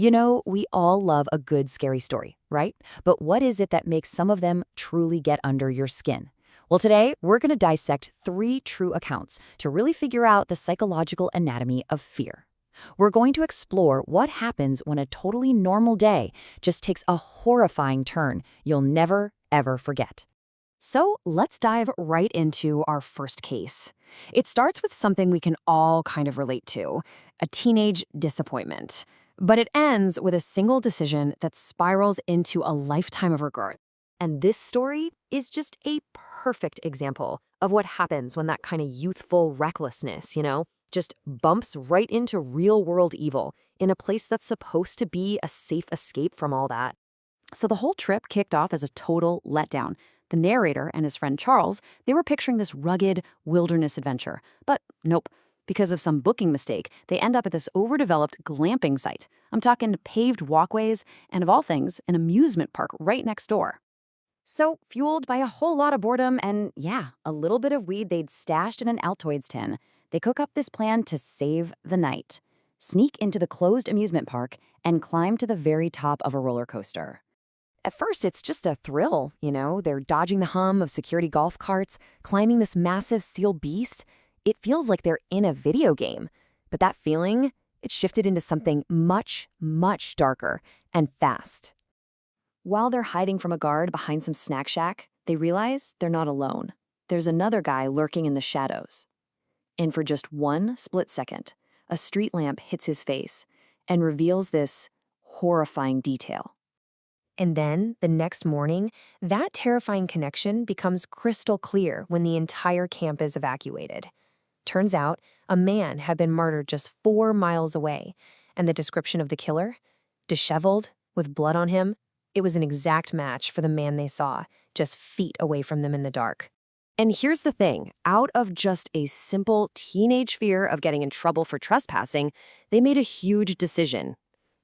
You know, we all love a good scary story, right? But what is it that makes some of them truly get under your skin? Well, today we're going to dissect 3 true accounts to really figure out the psychological anatomy of fear. We're going to explore what happens when a totally normal day just takes a horrifying turn you'll never, ever forget. So let's dive right into our first case. It starts with something we can all kind of relate to, a teenage disappointment. But it ends with a single decision that spirals into a lifetime of regret. And this story is just a perfect example of what happens when that kind of youthful recklessness, just bumps right into real-world evil in a place that's supposed to be a safe escape from all that. So the whole trip kicked off as a total letdown. The narrator and his friend Charles, they were picturing this rugged wilderness adventure. But nope. Because of some booking mistake, they end up at this overdeveloped glamping site. I'm talking paved walkways and, of all things, an amusement park right next door. So, fueled by a whole lot of boredom and, a little bit of weed they'd stashed in an Altoids tin, they cook up this plan to save the night. Sneak into the closed amusement park and climb to the very top of a roller coaster. At first, it's just a thrill, They're dodging the hum of security golf carts, climbing this massive steel beast. It feels like they're in a video game. But that feeling, it shifted into something much, much darker and fast. While they're hiding from a guard behind some snack shack, they realize they're not alone. There's another guy lurking in the shadows. And for just one split second, a street lamp hits his face and reveals this horrifying detail. And then, the next morning, that terrifying connection becomes crystal clear when the entire camp is evacuated. Turns out, a man had been murdered just 4 miles away, and the description of the killer, disheveled, with blood on him, it was an exact match for the man they saw, just feet away from them in the dark. And here's the thing, out of just a simple teenage fear of getting in trouble for trespassing, they made a huge decision.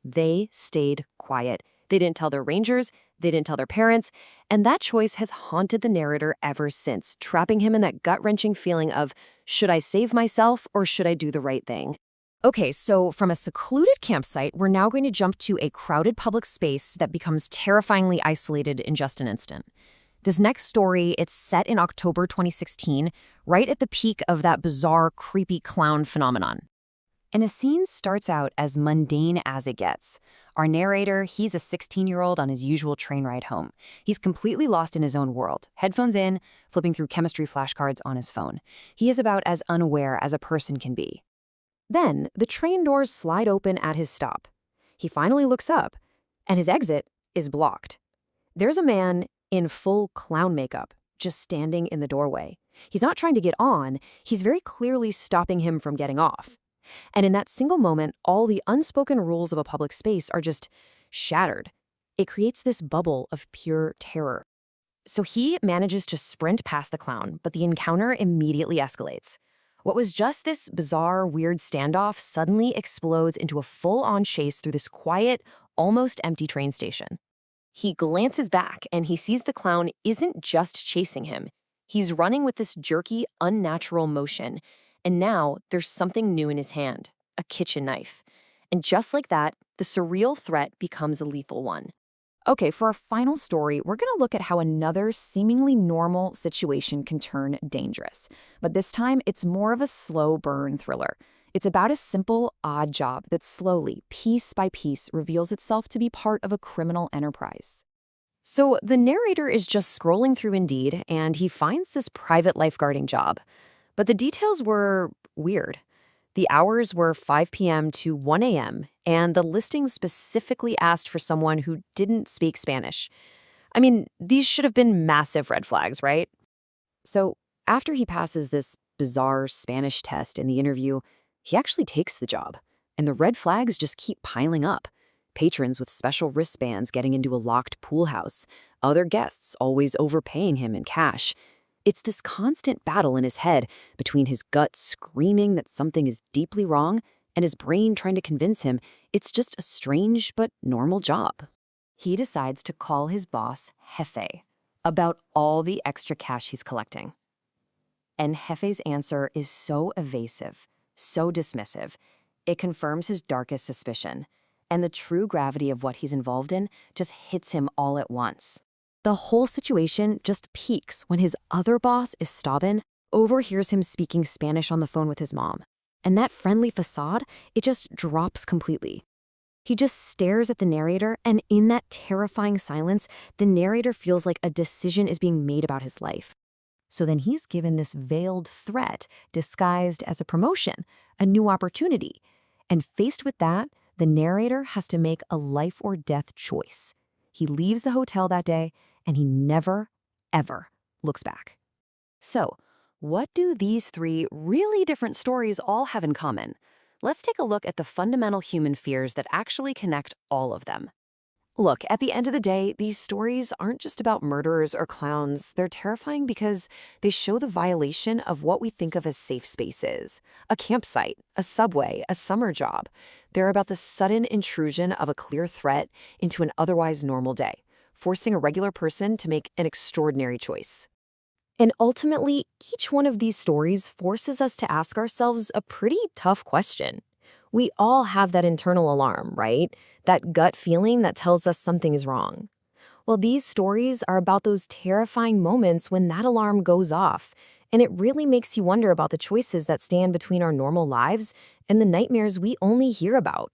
They stayed quiet. They didn't tell their rangers, they didn't tell their parents, and that choice has haunted the narrator ever since, trapping him in that gut-wrenching feeling of, should I save myself or should I do the right thing? Okay, so from a secluded campsite, we're now going to jump to a crowded public space that becomes terrifyingly isolated in just an instant. This next story, it's set in October 2016, right at the peak of that bizarre, creepy clown phenomenon. And the scene starts out as mundane as it gets. Our narrator, he's a 16-year-old on his usual train ride home. He's completely lost in his own world, headphones in, flipping through chemistry flashcards on his phone. He is about as unaware as a person can be. Then, the train doors slide open at his stop. He finally looks up, and his exit is blocked. There's a man in full clown makeup, just standing in the doorway. He's not trying to get on, he's very clearly stopping him from getting off. And in that single moment, all the unspoken rules of a public space are just shattered. It creates this bubble of pure terror. So he manages to sprint past the clown, but the encounter immediately escalates. What was just this bizarre, weird standoff suddenly explodes into a full-on chase through this quiet, almost empty train station. He glances back, and he sees the clown isn't just chasing him. He's running with this jerky, unnatural motion. And now, there's something new in his hand, a kitchen knife. And just like that, the surreal threat becomes a lethal one. Okay, for our final story, we're going to look at how another seemingly normal situation can turn dangerous. But this time, it's more of a slow burn thriller. It's about a simple, odd job that slowly, piece by piece, reveals itself to be part of a criminal enterprise. So the narrator is just scrolling through Indeed, and he finds this private lifeguarding job. But the details were weird. The hours were 5 p.m. to 1 a.m., and the listing specifically asked for someone who didn't speak Spanish. I mean, these should have been massive red flags, right? So after he passes this bizarre Spanish test in the interview, he actually takes the job, and the red flags just keep piling up. Patrons with special wristbands getting into a locked pool house, other guests always overpaying him in cash. It's this constant battle in his head between his gut screaming that something is deeply wrong and his brain trying to convince him it's just a strange but normal job. He decides to call his boss, Jefe, about all the extra cash he's collecting. And Jefe's answer is so evasive, so dismissive, it confirms his darkest suspicion. and the true gravity of what he's involved in just hits him all at once. The whole situation just peaks when his other boss, Esteban, overhears him speaking Spanish on the phone with his mom. And that friendly facade, it just drops completely. He just stares at the narrator, and in that terrifying silence, the narrator feels like a decision is being made about his life. So then he's given this veiled threat disguised as a promotion, a new opportunity. And faced with that, the narrator has to make a life or death choice. He leaves the hotel that day, and he never, ever looks back. So, what do these three really different stories all have in common? Let's take a look at the fundamental human fears that actually connect all of them. Look, at the end of the day, these stories aren't just about murderers or clowns. They're terrifying because they show the violation of what we think of as safe spaces. A campsite, a subway, a summer job. They're about the sudden intrusion of a clear threat into an otherwise normal day, forcing a regular person to make an extraordinary choice. And ultimately, each one of these stories forces us to ask ourselves a pretty tough question. We all have that internal alarm, right? That gut feeling that tells us something is wrong. Well, these stories are about those terrifying moments when that alarm goes off, and it really makes you wonder about the choices that stand between our normal lives and the nightmares we only hear about.